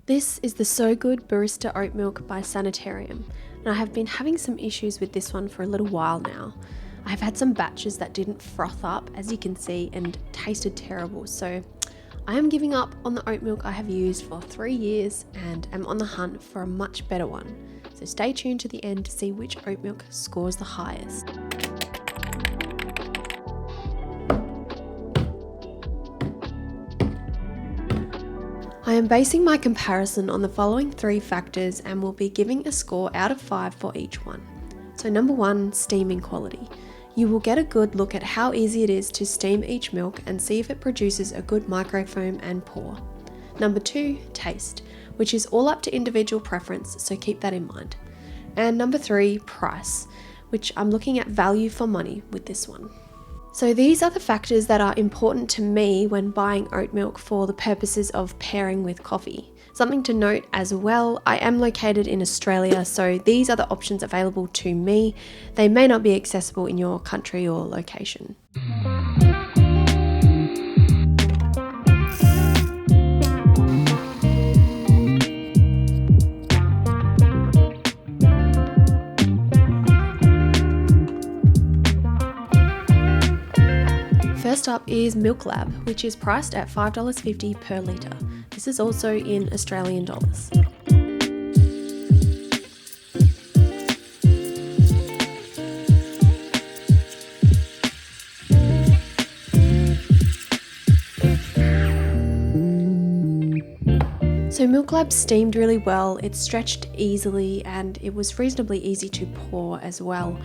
This is the So Good Barista Oat Milk by Sanitarium, and I have been having some issues with this one for a little while now. I have had some batches that didn't froth up, as you can see, and tasted terrible, so I am giving up on the oat milk I have used for 3 years and am on the hunt for a much better one. So stay tuned to the end to see which oat milk scores the highest. I am basing my comparison on the following 3 factors and will be giving a score out of 5 for each one. So number 1, steaming quality. You will get a good look at how easy it is to steam each milk and see if it produces a good microfoam and pour. Number 2, taste, which is all up to individual preference, so keep that in mind. And number 3, price, which I'm looking at value for money with this one. So these are the factors that are important to me when buying oat milk for the purposes of pairing with coffee. Something to note as well, I am located in Australia, so these are the options available to me. They may not be accessible in your country or location. First up is Milk Lab, which is priced at $5.50 per litre. This is also in Australian dollars. So Milk Lab steamed really well, it stretched easily, and it was reasonably easy to pour as well.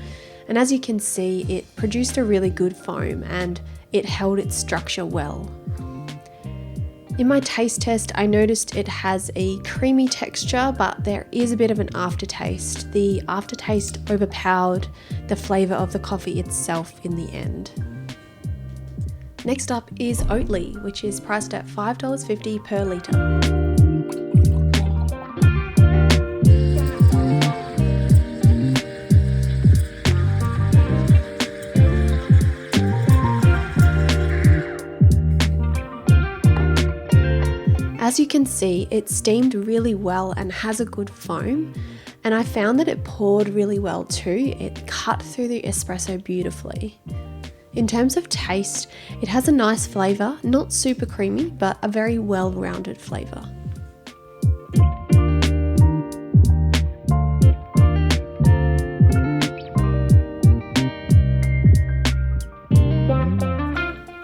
And as you can see, it produced a really good foam and it held its structure well. In my taste test, I noticed it has a creamy texture, but there is a bit of an aftertaste. The aftertaste overpowered the flavour of the coffee itself in the end. Next up is Oatly, which is priced at $5.50 per litre. As you can see, it steamed really well and has a good foam, and I found that it poured really well too. It cut through the espresso beautifully. In terms of taste, it has a nice flavour, not super creamy, but a very well-rounded flavour.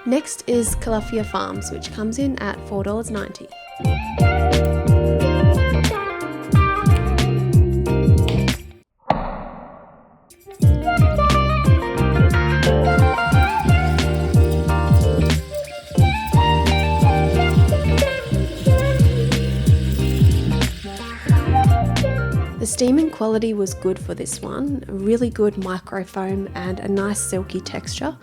Next is Califia Farms, which comes in at $4.90. The steaming quality was good for this one, a really good microfoam and a nice silky texture,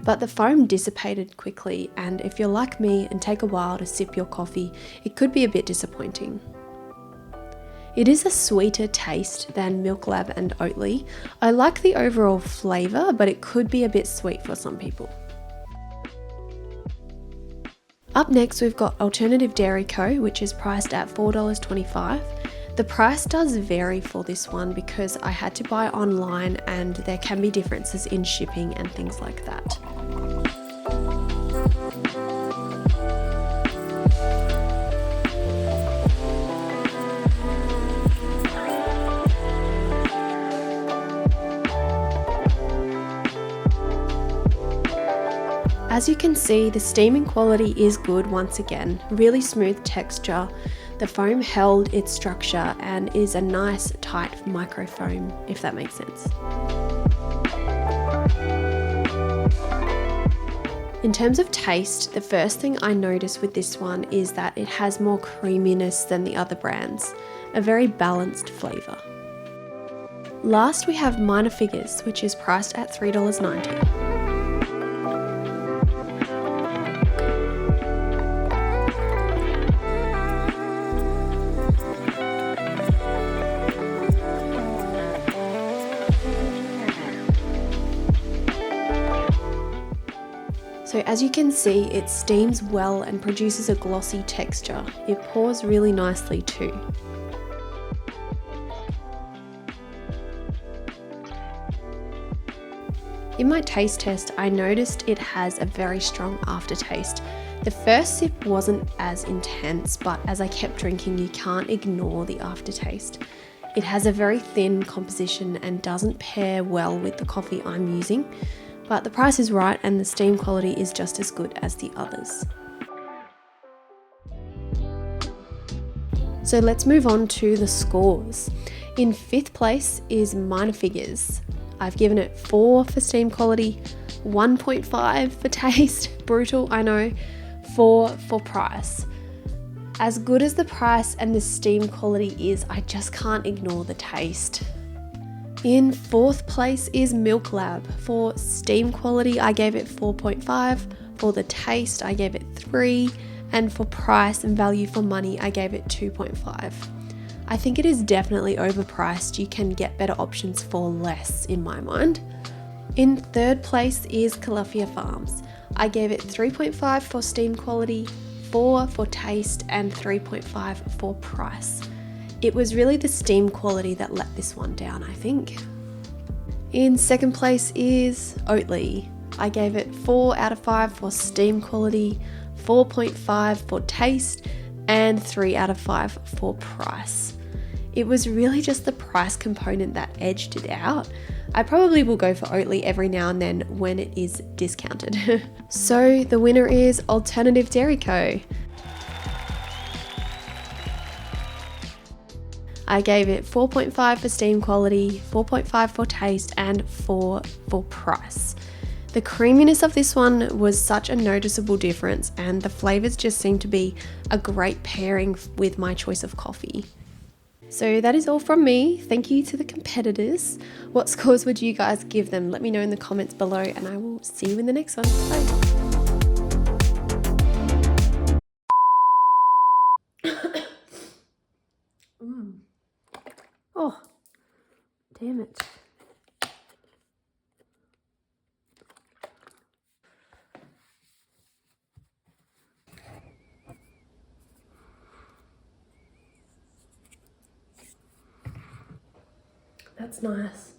but the foam dissipated quickly, and if you're like me and take a while to sip your coffee, it could be a bit disappointing. It is a sweeter taste than Milk Lab and Oatly. I like the overall flavour, but it could be a bit sweet for some people. Up next, we've got Alternative Dairy Co., which is priced at $4.25. The price does vary for this one because I had to buy online and there can be differences in shipping and things like that. As you can see, the steaming quality is good once again, really smooth texture. The foam held its structure and is a nice tight microfoam, if that makes sense. In terms of taste, the first thing I notice with this one is that it has more creaminess than the other brands, a very balanced flavour. Last we have Minor Figures, which is priced at $3.90. So So as you can see, it steams well and produces a glossy texture. It pours really nicely too. In my taste test, I noticed it has a very strong aftertaste. The first sip wasn't as intense, but as I kept drinking, you can't ignore the aftertaste. It has a very thin composition and doesn't pair well with the coffee I'm using, but the price is right and the steam quality is just as good as the others. So let's move on to the scores. In 5th place is Minor Figures. I've given it 4 for steam quality, 1.5 for taste, brutal I know, 4 for price. As good as the price and the steam quality is, I just can't ignore the taste. In 4th place is Milk Lab. For steam quality, I gave it 4.5, for the taste, I gave it 3, and for price and value for money, I gave it 2.5. I think it is definitely overpriced. You can get better options for less in my mind. In 3rd place is Califia Farms. I gave it 3.5 for steam quality, 4 for taste, and 3.5 for price. It was really the steam quality that let this one down, I think. In 2nd place is Oatly. I gave it 4 out of 5 for steam quality, 4.5 for taste, and 3 out of 5 for price. It was really just the price component that edged it out. I probably will go for Oatly every now and then when it is discounted. So the winner is Alternative Dairy Co. I gave it 4.5 for steam quality, 4.5 for taste, and 4 for price. The creaminess of this one was such a noticeable difference, and the flavors just seemed to be a great pairing with my choice of coffee. So that is all from me. Thank you to the competitors. What scores would you guys give them? Let me know in the comments below, and I will see you in the next one. Bye. Oh, damn it. That's nice.